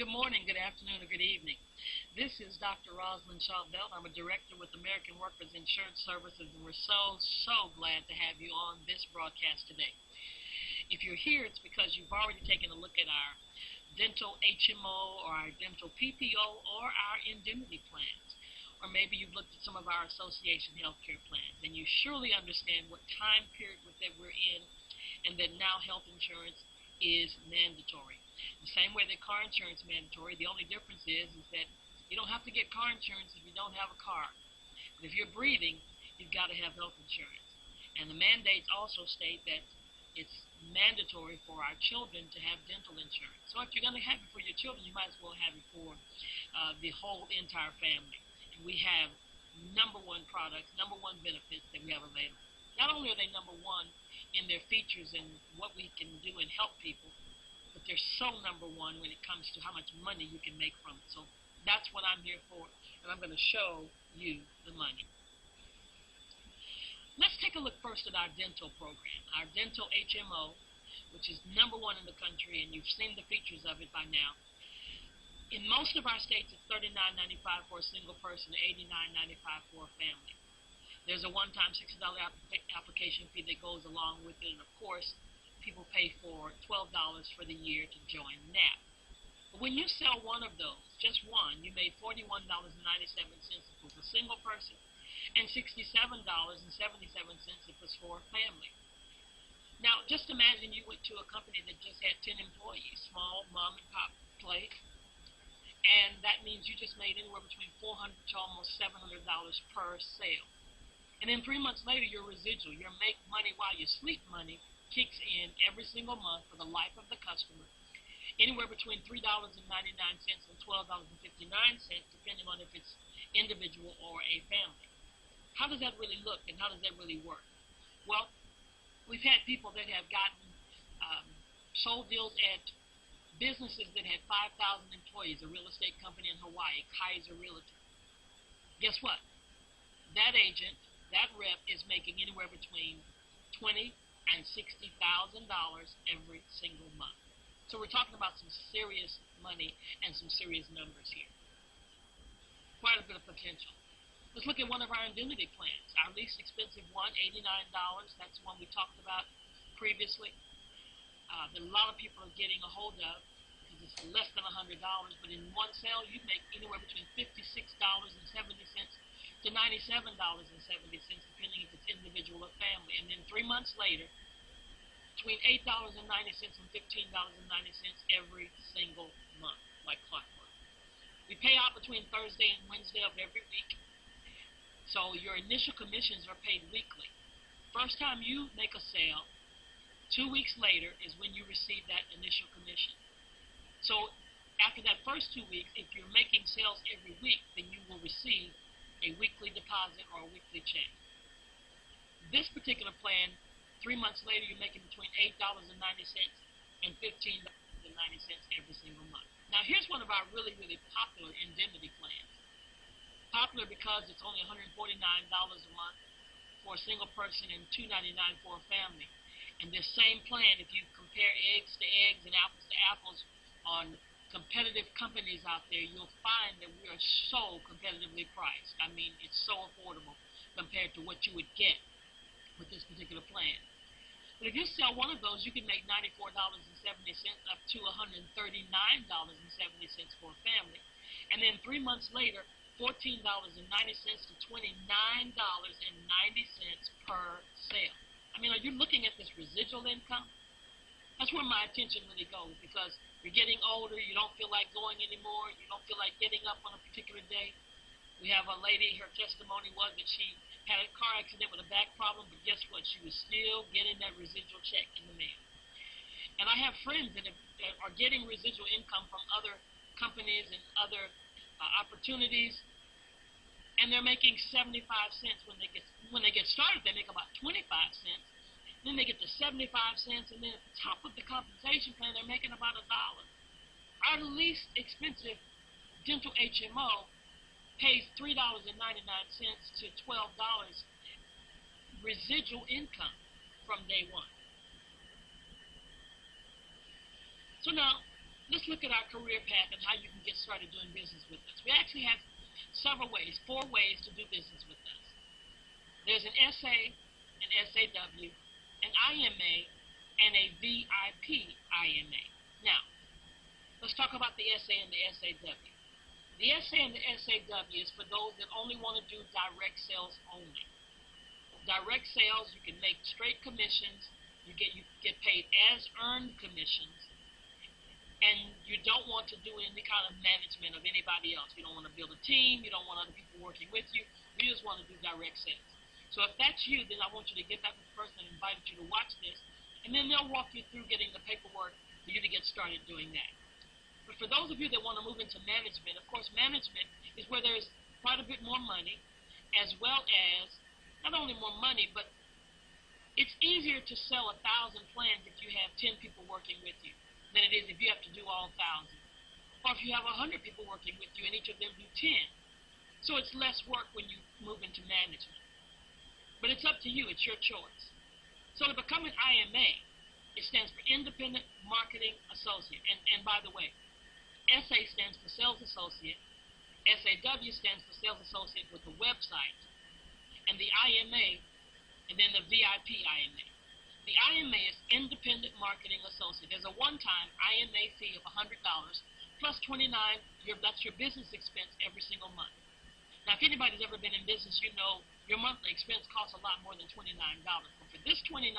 Good morning, good afternoon, or good evening. This is Dr. Rosalind Shaw-Belt. I'm a director with American Workers Insurance Services, and we're so glad to have you on this broadcast today. If you're here, it's because you've already taken a look at our dental HMO or our dental PPO or our indemnity plans. Or maybe you've looked at some of our association healthcare plans, and you surely understand what time period that we're in and that now health insurance is mandatory. The same way that car insurance is mandatory, the only difference is that you don't have to get car insurance if you don't have a car. But if you're breathing, you've got to have health insurance. And the mandates also state that it's mandatory for our children to have dental insurance. So if you're going to have it for your children, you might as well have it for the whole entire family. And we have number one products, number one benefits that we have available. Not only are they number one in their features and what we can do and help people, but they're so number one when it comes to how much money you can make from it. So that's what I'm here for, and I'm going to show you the money. Let's take a look first at our dental program, our dental HMO, which is number one in the country, and you've seen the features of it by now. In most of our states, it's $39.95 for a single person, $89.95 for a family. There's a one-time $60 application fee that goes along with it, and of course, people pay for $12 for the year to join NAP. But when you sell one of those, just one, you made $41.97 if it was a single person, and $67.77 if it was for a family. Now, just imagine you went to a company that just had 10 employees, small mom and pop place, and that means you just made anywhere between $400 to almost $700 per sale. And then 3 months later, your residual, your make money while you sleep money, kicks in every single month for the life of the customer, anywhere between $3.99 and $12.59, depending on if it's individual or a family. How does that really look, and how does that really work? Well, we've had people that have gotten sold deals at businesses that had 5,000 employees, a real estate company in Hawaii, Kaiser Realty. Guess what? That agent, that rep, is making anywhere between $20,000 and $60,000 every single month. So we're talking about some serious money and some serious numbers here. Quite a bit of potential. Let's look at one of our indemnity plans. Our least expensive one, $89. That's the one we talked about previously. That a lot of people are getting a hold of because it's less than $100. But in one sale, you make anywhere between $56.70 to $97.70, depending if it's individual or family. And then 3 months later, between $8.90 and $15.90 every single month, like clockwork. We pay out between Thursday and Wednesday of every week. So your initial commissions are paid weekly. First time you make a sale, 2 weeks later is when you receive that initial commission. So after that first 2 weeks, if you're making sales every week, then you will receive a weekly deposit or a weekly check. This particular plan, 3 months later, you're making between $8.90 and $15.90 every single month. Now, here's one of our really popular indemnity plans. Popular because it's only $149 a month for a single person and $299 for a family. And this same plan, if you compare eggs to eggs and apples to apples on competitive companies out there, you'll find that we are so competitively priced. I mean, it's so affordable compared to what you would get with this particular plan. But if you sell one of those, you can make $94.70 up to $139.70 for a family. And then 3 months later, $14.90 to $29.90 per sale. I mean, are you looking at this residual income? That's where my attention really goes, because you're getting older, you don't feel like going anymore, you don't feel like getting up on a particular day. We have a lady, her testimony was that she had a car accident with a back problem, but guess what? She was still getting that residual check in the mail. And I have friends that are getting residual income from other companies and other opportunities, and they're making 75 cents when they get started. They make about 25 cents. Then they get to 75 cents, and then at the top of the compensation plan, they're making about $1. Our least expensive dental HMO pays $3.99 to $12 residual income from day one. So now, let's look at our career path and how you can get started doing business with us. We actually have several ways, 4 ways to do business with us. There's an SA, an SAW, an IMA, and a VIP IMA. Now, let's talk about the SA and the SAW. The SA and the SAW is for those that only want to do direct sales only. Direct sales, you can make straight commissions, you get paid as earned commissions, and you don't want to do any kind of management of anybody else. You don't want to build a team, you don't want other people working with you, you just want to do direct sales. So if that's you, then I want you to get back with the person that invited you to watch this, and then they'll walk you through getting the paperwork for you to get started doing that. But for those of you that want to move into management, of course, management is where there's quite a bit more money, as well as not only more money, but it's easier to sell 1,000 plans if you have 10 people working with you than it is if you have to do all 1,000. Or if you have 100 people working with you and each of them do 10. So it's less work when you move into management. But it's up to you. It's your choice. So to become an IMA, it stands for Independent Marketing Associate. And by the way, SA stands for Sales Associate. SAW stands for Sales Associate with a website. And the IMA, and then the VIP IMA. The IMA is Independent Marketing Associate. There's a one-time IMA fee of $100 plus $29. That's your business expense every single month. Now, if anybody's ever been in business, you know your monthly expense costs a lot more than $29. But for this $29,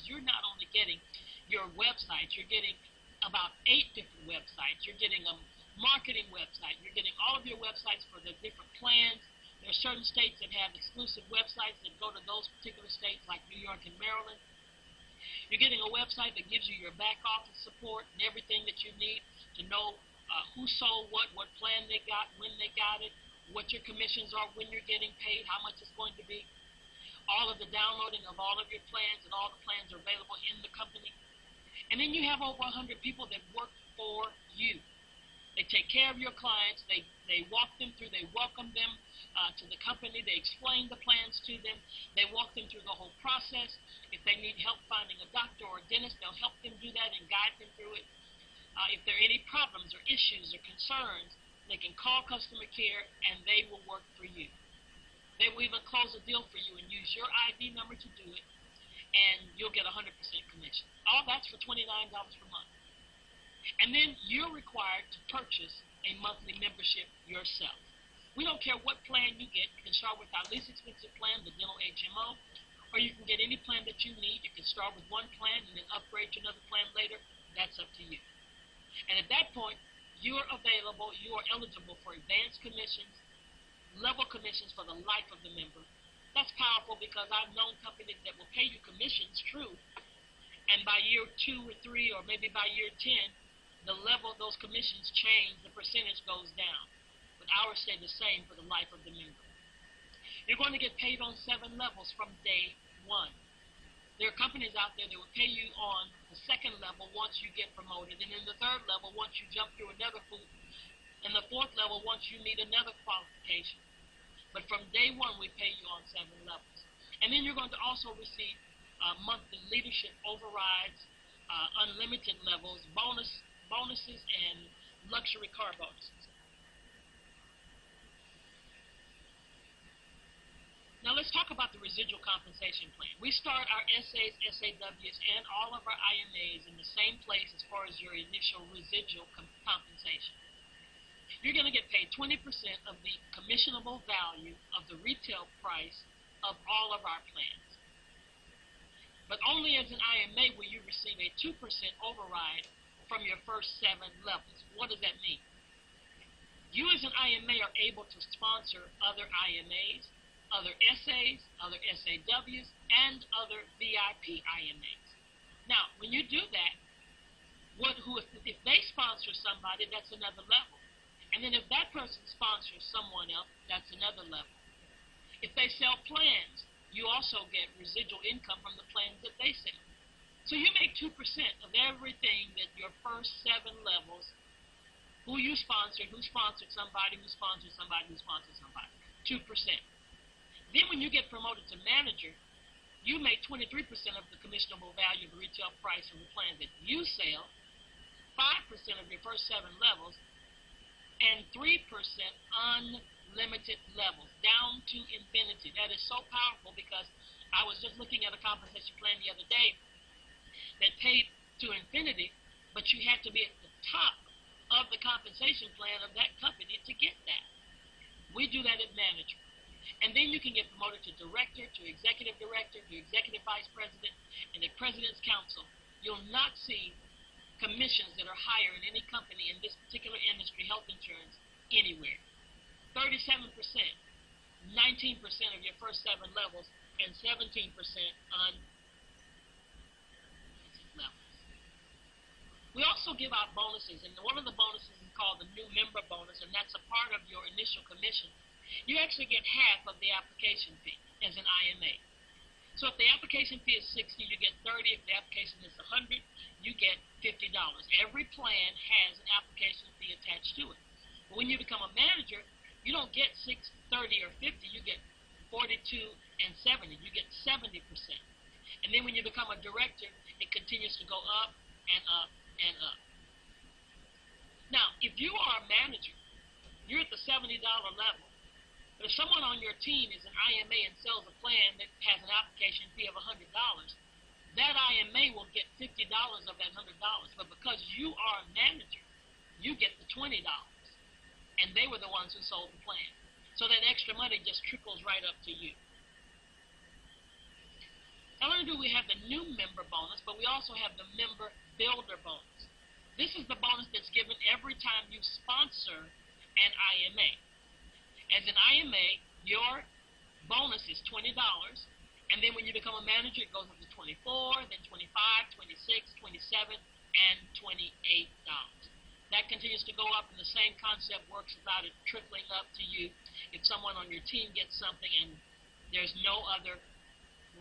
you're not only getting your website, you're getting about 8 different websites. You're getting a marketing website. You're getting all of your websites for the different plans. There are certain states that have exclusive websites that go to those particular states, like New York and Maryland. You're getting a website that gives you your back office support and everything that you need to know who sold what plan they got, when they got it, what your commissions are, when you're getting paid, how much it's going to be. All of the downloading of all of your plans, and all the plans are available in the company. And then you have over 100 people that work for you. They take care of your clients. They walk them through. They welcome them to the company. They explain the plans to them. They walk them through the whole process. If they need help finding a doctor or a dentist, they'll help them do that and guide them through it. If there are any problems or issues or concerns, they can call customer care and they will work for you. They will even close a deal for you and use your ID number to do it, and you'll get 100% commission. All that's for $29 per month. And then you're required to purchase a monthly membership yourself. We don't care what plan you get. You can start with our least expensive plan, the dental HMO, or you can get any plan that you need. You can start with one plan and then upgrade to another plan later. That's up to you. And at that point, you are available, you are eligible for advanced commissions, level commissions for the life of the member. That's powerful because I've known companies that will pay you commissions, true, and by year 2 or 3 or maybe by year 10, the level of those commissions change, the percentage goes down. But ours stay the same for the life of the member. You're going to get paid on 7 levels from day 1. There are companies out there that will pay you on the 2nd level once you get promoted, and then the 3rd level once you jump through another hoop, and the 4th level once you meet another qualification. But from day 1, we pay you on 7 levels. And then you're going to also receive monthly leadership overrides, unlimited levels, bonuses, and luxury car bonuses. Now let's talk about the residual compensation plan. We start our SAs, SAWs, and all of our IMAs in the same place as far as your initial residual compensation. You're going to get paid 20% of the commissionable value of the retail price of all of our plans. But only as an IMA will you receive a 2% override from your first 7 levels. What does that mean? You as an IMA are able to sponsor other IMAs, other SAs, other SAWs, and other VIP IMAs. Now, when you do that, if they sponsor somebody, that's another level. And then if that person sponsors someone else, that's another level. If they sell plans, you also get residual income from the plans that they sell. So you make 2% of everything that your first 7 levels, who you sponsored, who sponsored somebody, who sponsored somebody, who sponsored somebody, 2%. Then when you get promoted to manager, you make 23% of the commissionable value of the retail price of the plans that you sell, 5% of your first 7 levels, and 3% unlimited levels, down to infinity. That is so powerful because I was just looking at a compensation plan the other day that paid to infinity, but you had to be at the top of the compensation plan of that company to get that. We do that at manager. And then you can get promoted to director, to executive director, to executive vice president, and at president's council. You'll not see commissions that are higher in any company in this particular industry, health insurance, anywhere. 37%, 19% of your first 7 levels, and 17% on levels. We also give out bonuses, and one of the bonuses is called the new member bonus, and that's a part of your initial commission. You actually get half of the application fee as an IMA. So if the application fee is $60, you get $30. If the application is $100, you get $50. Every plan has an application fee attached to it. But when you become a manager, you don't get $6, $30, or $50. You get $42 and $70. You get 70%. And then when you become a director, it continues to go up and up and up. Now, if you are a manager, you're at the $70 level. But if someone on your team is an IMA and sells a plan that has an application fee of $100, that IMA will get $50 of that $100. But because you are a manager, you get the $20. And they were the ones who sold the plan. So that extra money just trickles right up to you. Not only do we have the new member bonus, but we also have the member builder bonus. This is the bonus that's given every time you sponsor an IMA. As an IMA, your bonus is $20, and then when you become a manager, it goes up to $24, then $25, $26, $27, and $28. That continues to go up, and the same concept works about it trickling up to you if someone on your team gets something and there's no other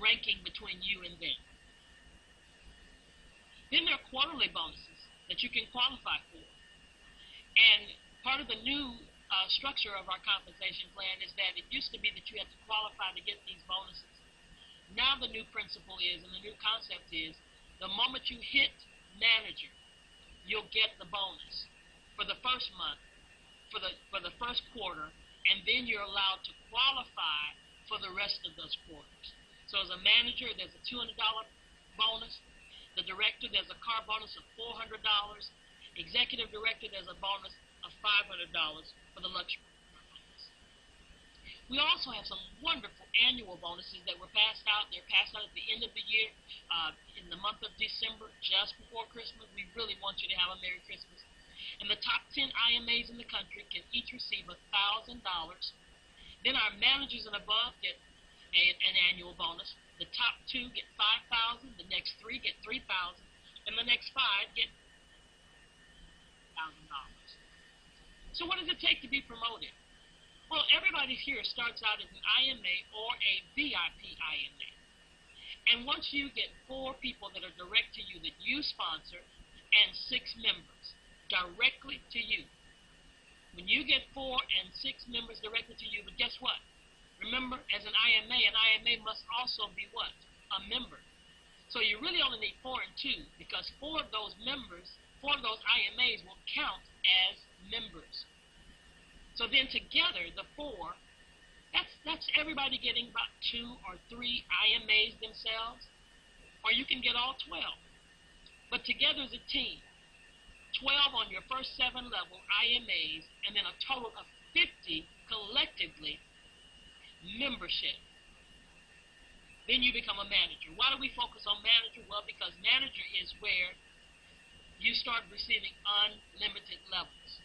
ranking between you and them. Then there are quarterly bonuses that you can qualify for. And part of the new structure of our compensation plan is that it used to be that you had to qualify to get these bonuses. Now the new principle is, and the new concept is, the moment you hit manager, you'll get the bonus for the first month, for the first quarter, and then you're allowed to qualify for the rest of those quarters. So as a manager, there's a $200 bonus. The director, there's a car bonus of $400. Executive director, there's a bonus of $500 for the luxury bonus. We also have some wonderful annual bonuses that were passed out. They're passed out at the end of the year, in the month of December, just before Christmas. We really want you to have a Merry Christmas. And the top 10 IMAs in the country can each receive $1,000. Then our managers and above get an annual bonus. The top 2 get $5,000. The next 3 get $3,000, and the next 5 get $1,000. So what does it take to be promoted? Well, everybody here starts out as an IMA or a VIP IMA. And once you get 4 people that are direct to you that you sponsor and 6 members directly to you, when you get 4 and 6 members directly to you, but guess what? Remember, as an IMA must also be what? A member. So you really only need 4 and 2 because 4 of those members, 4 of those IMAs will count as members. So then together, the 4, that's everybody getting about 2 or 3 IMAs themselves, or you can get all 12. But together as a team, 12 on your first 7 level IMAs, and then a total of 50 collectively membership. Then you become a manager. Why do we focus on manager? Well, because manager is where you start receiving unlimited levels.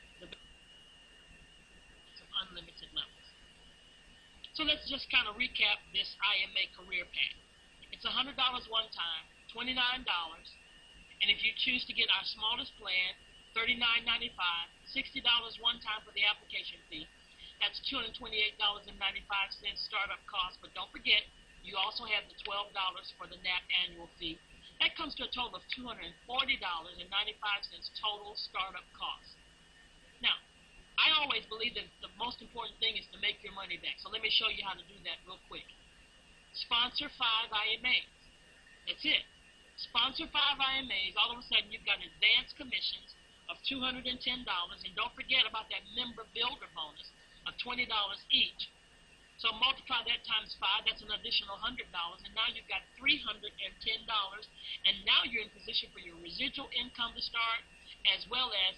Unlimited levels. So let's just kind of recap this IMA career path. It's $100 one time, $29, and if you choose to get our smallest plan, $39.95, $60 one time for the application fee. That's $228.95 startup cost, but don't forget, you also have the $12 for the NAP annual fee. That comes to a total of $240.95 total startup cost. Now, I always believe that the most important thing is to make your money back. So let me show you how to do that real quick. Sponsor 5 IMAs. That's it. Sponsor 5 IMAs. All of a sudden, you've got advanced commissions of $210. And don't forget about that member builder bonus of $20 each. So multiply that times 5, that's an additional $100, and now you've got $310, and now you're in position for your residual income to start, as well as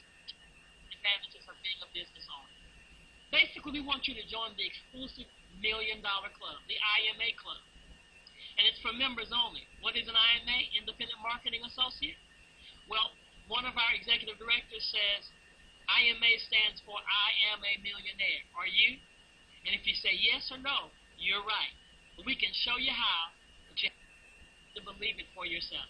advantages of being a business owner. Basically, we want you to join the exclusive $1 Million Club, the IMA Club, and it's for members only. What is an IMA, Independent Marketing Associate? Well, one of our executive directors says, IMA stands for I am a millionaire. Are you? And if you say yes or no, you're right. But we can show you how, but you have to believe it for yourself.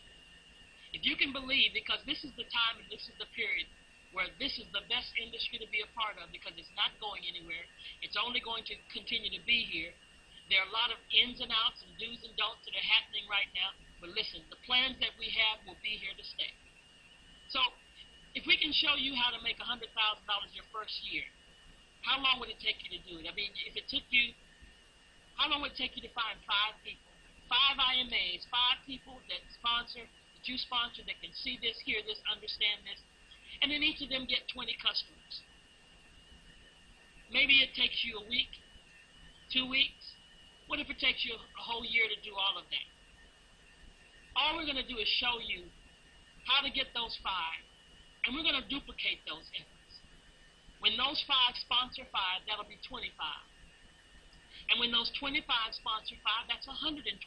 If you can believe, because this is the time and this is the period where this is the best industry to be a part of, because it's not going anywhere. It's only going to continue to be here. There are a lot of ins and outs and do's and don'ts that are happening right now. But listen, the plans that we have will be here to stay. So if we can show you how to make $100,000 your first year, how long would it take you to do it? I mean, if it took you, how long would it take you to find 5 people? 5 IMAs, 5 people that you sponsor, that can see this, hear this, understand this, and then each of them get 20 customers. Maybe it takes you a week, 2 weeks. What if it takes you a whole year to do all of that? All we're going to do is show you how to get those 5, and we're going to duplicate those efforts. When those 5 sponsor 5, that'll be 25. And when those 25 sponsor 5, that's 125.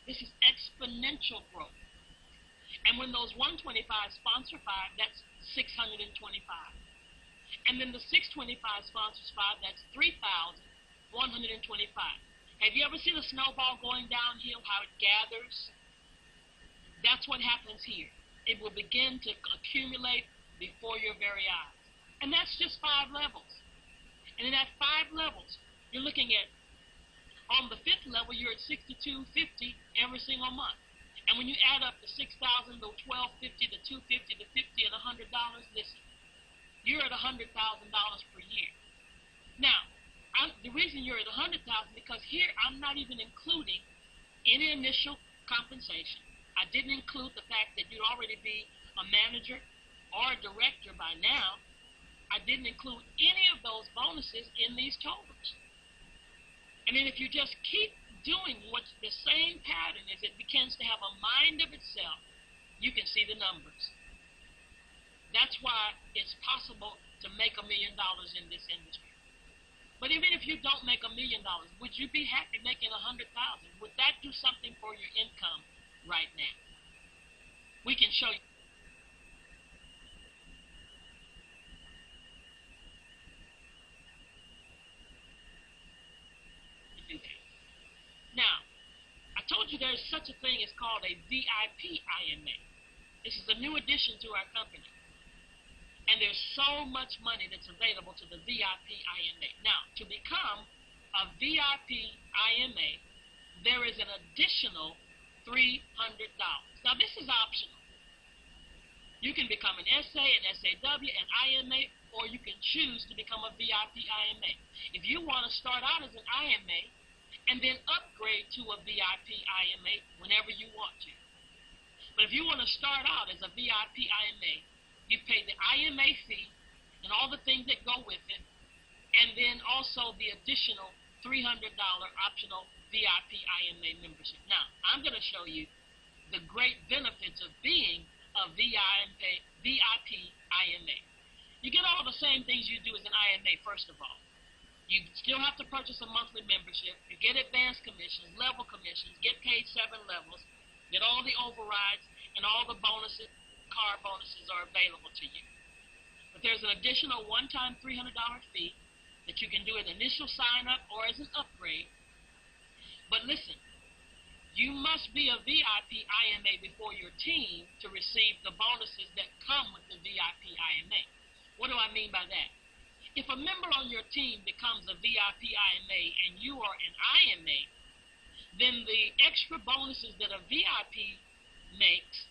This is exponential growth. And when those 125 sponsor 5, that's 625. And then the 625 sponsors 5, that's 3,125. Have you ever seen a snowball going downhill, how it gathers? That's what happens here. It will begin to accumulate before your very eyes. And that's just 5 levels. And in that 5 levels, you're looking at, on the 5th level, you're at $62.50 every single month. And when you add up the $6,000, the $1,250, the $250, the $50, and $100, listen, you're at $100,000 per year. Now, the reason you're at $100,000 because here I'm not even including any initial compensation. I didn't include the fact that you'd already be a manager or a director by now. I didn't include any of those bonuses in these totals. And then if you just keep doing what the same pattern is, it begins to have a mind of itself, you can see the numbers. That's why it's possible to make $1 million in this industry. But even if you don't make $1 million, would you be happy making $100,000? Would that do something for your income right now? We can show you. Now, I told you there's such a thing as called a VIP IMA. This is a new addition to our company. And there's so much money that's available to the VIP IMA. Now, to become a VIP IMA, there is an additional $300. Now, this is optional. You can become an SA, an SAW, an IMA, or you can choose to become a VIP IMA. If you want to start out as an IMA, and then upgrade to a VIP IMA whenever you want to. But if you want to start out as a VIP IMA, you pay the IMA fee and all the things that go with it, and then also the additional $300 optional VIP IMA membership. Now, I'm going to show you the great benefits of being a VIP IMA. You get all the same things you do as an IMA, first of all. You still have to purchase a monthly membership. You get advanced commissions, level commissions, get paid 7 levels, get all the overrides, and all the bonuses, car bonuses are available to you. But there's an additional one-time $300 fee that you can do as an initial sign-up or as an upgrade. But listen, you must be a VIP IMA before your team to receive the bonuses that come with the VIP IMA. What do I mean by that? If a member on your team becomes a VIP IMA and you are an IMA, then the extra bonuses that a VIP makes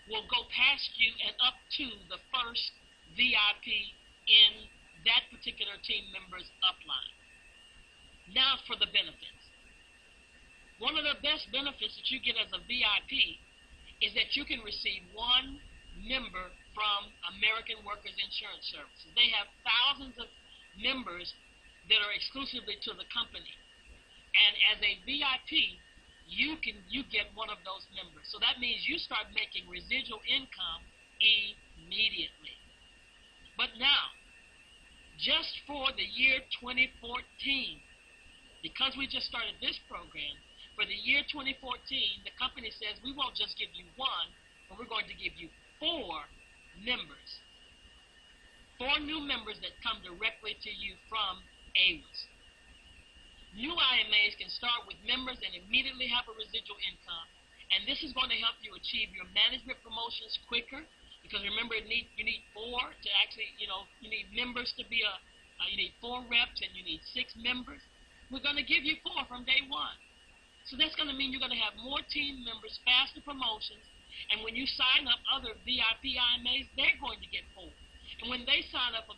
will go past you and up to the first VIP in that particular team member's upline. Now for the benefits. One of the best benefits that you get as a VIP is that you can receive 1 member from American Workers Insurance Services. They have thousands of members that are exclusively to the company. And as a VIP, you get one of those members. So that means you start making residual income immediately. But now, just for the year 2014, because we just started this program, for the year 2014, the company says we won't just give you one, but we're going to give you 4 members. 4 new members that come directly to you from AWIS. New IMAs can start with members and immediately have a residual income. And this is going to help you achieve your management promotions quicker. Because remember, you need 4 to actually, you need members to be you need 4 reps and you need 6 members. We're going to give you 4 from day one. So that's going to mean you're going to have more team members, faster promotions. And when you sign up other VIP IMAs, they're going to get 4. And when they sign up a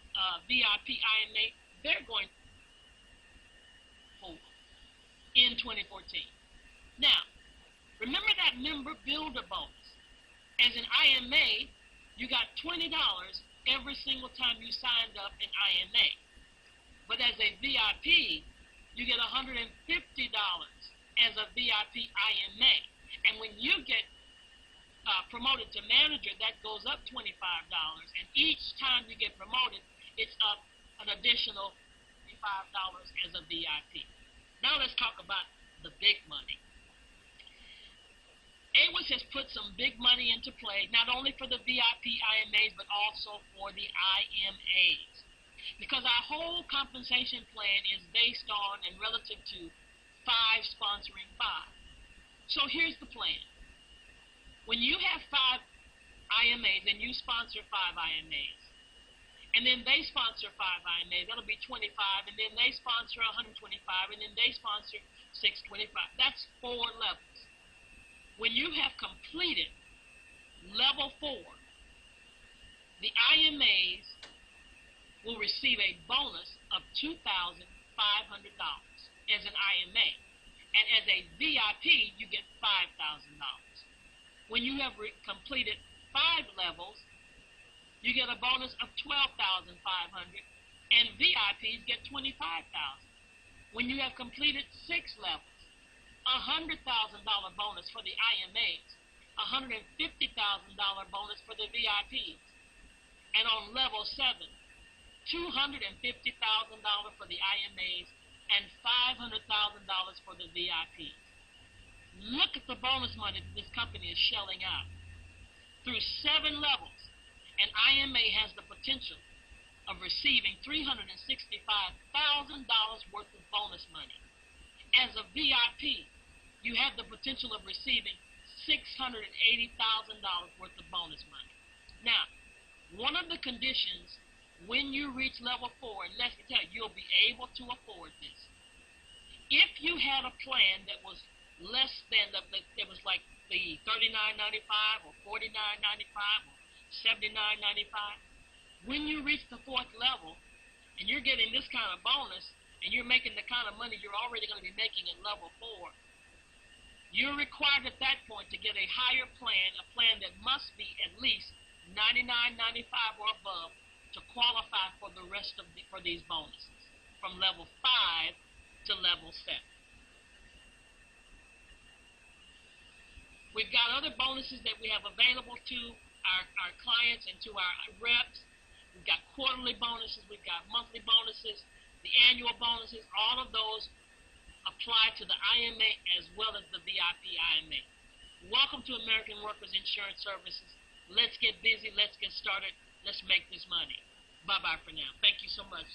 VIP IMA, they're going to in 2014. Now, remember that member builder bonus. As an IMA, you got $20 every single time you signed up an IMA. But as a VIP, you get $150 as a VIP IMA. And when you get promoted to manager, that goes up $25. And each time you get promoted, it's up an additional $25 as a VIP. Now let's talk about the big money. AWIS has put some big money into play, not only for the VIP IMAs, but also for the IMAs. Because our whole compensation plan is based on and relative to 5 sponsoring 5. So here's the plan. When you have 5 IMAs and you sponsor 5 IMAs, and then they sponsor 5 IMAs, that'll be 25, and then they sponsor 125, and then they sponsor 625. That's 4 levels. When you have completed level 4, the IMAs will receive a bonus of $2,500 as an IMA. And as a VIP, you get $5,000. When you have completed 5 levels, you get a bonus of $12,500, and VIPs get $25,000. When you have completed 6 levels, $100,000 bonus for the IMAs, $150,000 bonus for the VIPs, and on level 7, $250,000 for the IMAs and $500,000 for the VIPs. Look at the bonus money that this company is shelling out. Through 7 levels, an IMA has the potential of receiving $365,000 worth of bonus money. As a VIP, you have the potential of receiving $680,000 worth of bonus money. Now, one of the conditions when you reach level 4, and let me tell you, you'll be able to afford this. If you had a plan that was less than it was like the $39.95 or $49.95 or $79.95, when you reach the 4th level and you're getting this kind of bonus and you're making the kind of money you're already going to be making at level 4, you're required at that point to get a higher plan, a plan that must be at least $99.95 or above to qualify for the rest of for these bonuses from level 5 to level 7. We've got other bonuses that we have available to our clients and to our reps. We've got quarterly bonuses, we've got monthly bonuses, the annual bonuses. All of those apply to the IMA as well as the VIP IMA. Welcome to American Workers Insurance Services. Let's get busy, let's get started, let's make this money. Bye-bye for now. Thank you so much.